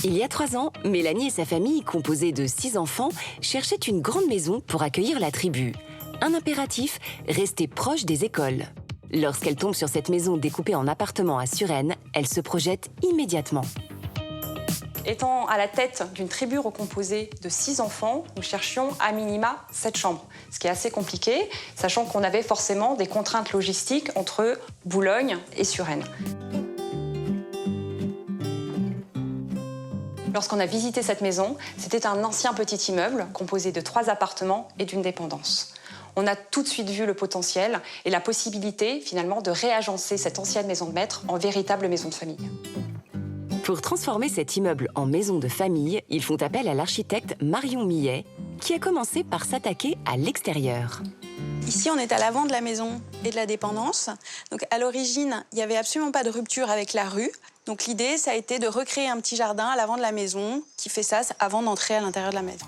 Il y a 3 ans, Mélanie et sa famille, composée de 6 enfants, cherchaient une grande maison pour accueillir la tribu. Un impératif, rester proche des écoles. Lorsqu'elle tombe sur cette maison découpée en appartements à Suresnes, elle se projette immédiatement. Étant à la tête d'une tribu recomposée de 6 enfants, nous cherchions à minima 7 chambres, ce qui est assez compliqué, sachant qu'on avait forcément des contraintes logistiques entre Boulogne et Suresnes. Lorsqu'on a visité cette maison, c'était un ancien petit immeuble composé de 3 appartements et d'une dépendance. On a tout de suite vu le potentiel et la possibilité, finalement, de réagencer cette ancienne maison de maître en véritable maison de famille. Pour transformer cet immeuble en maison de famille, ils font appel à l'architecte Marion Millet, qui a commencé par s'attaquer à l'extérieur. Ici, on est à l'avant de la maison et de la dépendance. Donc, à l'origine, il n'y avait absolument pas de rupture avec la rue. Donc, l'idée, ça a été de recréer un petit jardin à l'avant de la maison qui fait ça avant d'entrer à l'intérieur de la maison.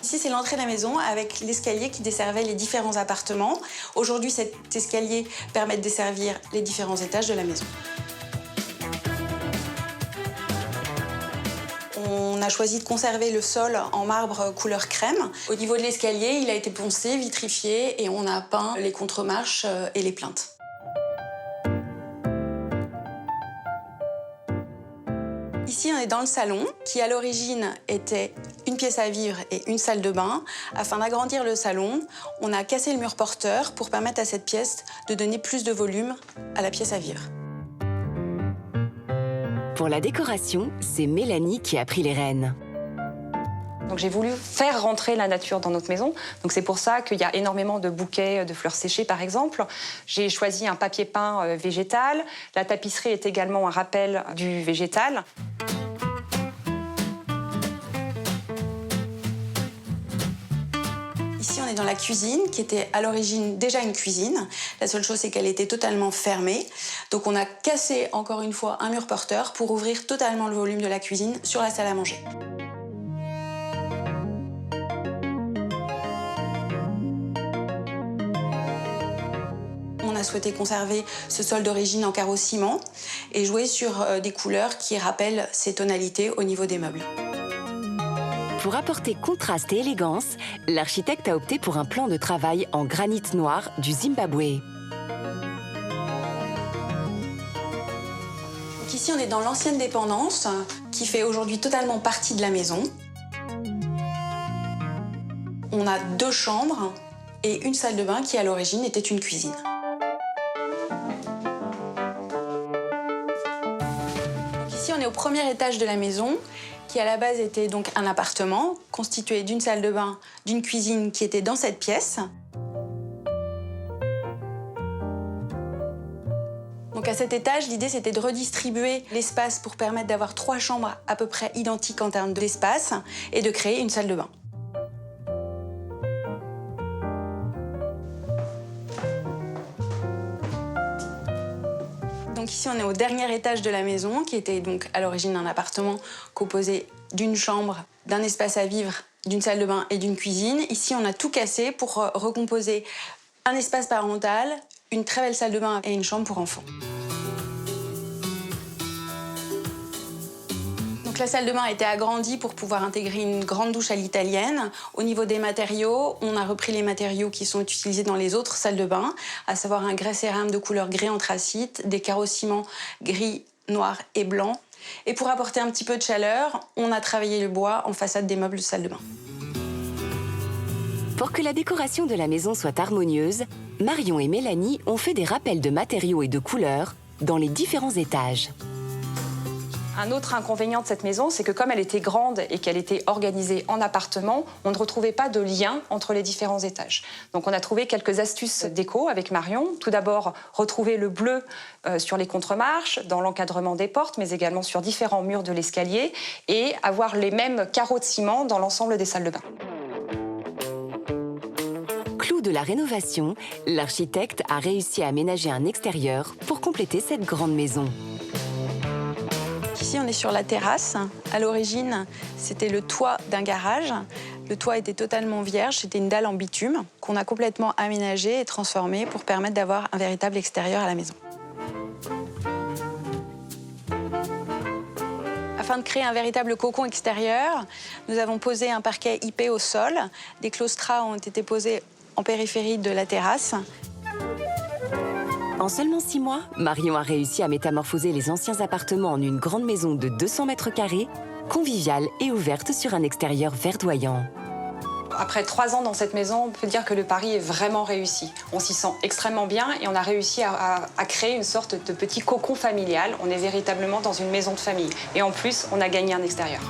Ici, c'est l'entrée de la maison avec l'escalier qui desservait les différents appartements. Aujourd'hui, cet escalier permet de desservir les différents étages de la maison. On a choisi de conserver le sol en marbre couleur crème. Au niveau de l'escalier, il a été poncé, vitrifié et on a peint les contremarches et les plinthes. Ici, on est dans le salon, qui à l'origine était une pièce à vivre et une salle de bain. Afin d'agrandir le salon, on a cassé le mur porteur pour permettre à cette pièce de donner plus de volume à la pièce à vivre. Pour la décoration, c'est Mélanie qui a pris les rênes. Donc j'ai voulu faire rentrer la nature dans notre maison. Donc c'est pour ça qu'il y a énormément de bouquets de fleurs séchées, par exemple. J'ai choisi un papier peint végétal. La tapisserie est également un rappel du végétal. Ici, on est dans la cuisine, qui était à l'origine déjà une cuisine. La seule chose, c'est qu'elle était totalement fermée. Donc on a cassé, encore une fois, un mur porteur pour ouvrir totalement le volume de la cuisine sur la salle à manger. On a souhaité conserver ce sol d'origine en carreau ciment et jouer sur des couleurs qui rappellent ces tonalités au niveau des meubles. Pour apporter contraste et élégance, l'architecte a opté pour un plan de travail en granit noir du Zimbabwe. Donc ici, on est dans l'ancienne dépendance, qui fait aujourd'hui totalement partie de la maison. On a 2 chambres et une salle de bain qui, à l'origine, était une cuisine. Donc ici, on est au premier étage de la maison, qui à la base était donc un appartement constitué d'une salle de bain, d'une cuisine qui était dans cette pièce. Donc à cet étage, l'idée c'était de redistribuer l'espace pour permettre d'avoir 3 chambres à peu près identiques en termes d'espace et de créer une salle de bain. Donc ici, on est au dernier étage de la maison, qui était donc à l'origine un appartement composé d'une chambre, d'un espace à vivre, d'une salle de bain et d'une cuisine. Ici, on a tout cassé pour recomposer un espace parental, une très belle salle de bain et une chambre pour enfants. Donc la salle de bain a été agrandie pour pouvoir intégrer une grande douche à l'italienne. Au niveau des matériaux, on a repris les matériaux qui sont utilisés dans les autres salles de bain, à savoir un grès cérame de couleur gris anthracite, des carreaux ciment gris, noir et blanc. Et pour apporter un petit peu de chaleur, on a travaillé le bois en façade des meubles de salle de bain. Pour que la décoration de la maison soit harmonieuse, Marion et Mélanie ont fait des rappels de matériaux et de couleurs dans les différents étages. Un autre inconvénient de cette maison, c'est que comme elle était grande et qu'elle était organisée en appartements, on ne retrouvait pas de lien entre les différents étages. Donc on a trouvé quelques astuces déco avec Marion. Tout d'abord, retrouver le bleu sur les contremarches, dans l'encadrement des portes, mais également sur différents murs de l'escalier, et avoir les mêmes carreaux de ciment dans l'ensemble des salles de bain. Clou de la rénovation, l'architecte a réussi à aménager un extérieur pour compléter cette grande maison. Ici, on est sur la terrasse. À l'origine, c'était le toit d'un garage. Le toit était totalement vierge, c'était une dalle en bitume qu'on a complètement aménagée et transformée pour permettre d'avoir un véritable extérieur à la maison. Afin de créer un véritable cocon extérieur, nous avons posé un parquet IP au sol. Des claustras ont été posés en périphérie de la terrasse. En seulement 6 mois, Marion a réussi à métamorphoser les anciens appartements en une grande maison de 200 mètres carrés, conviviale et ouverte sur un extérieur verdoyant. Après 3 ans dans cette maison, on peut dire que le pari est vraiment réussi. On s'y sent extrêmement bien et on a réussi à créer une sorte de petit cocon familial. On est véritablement dans une maison de famille. Et en plus, on a gagné un extérieur.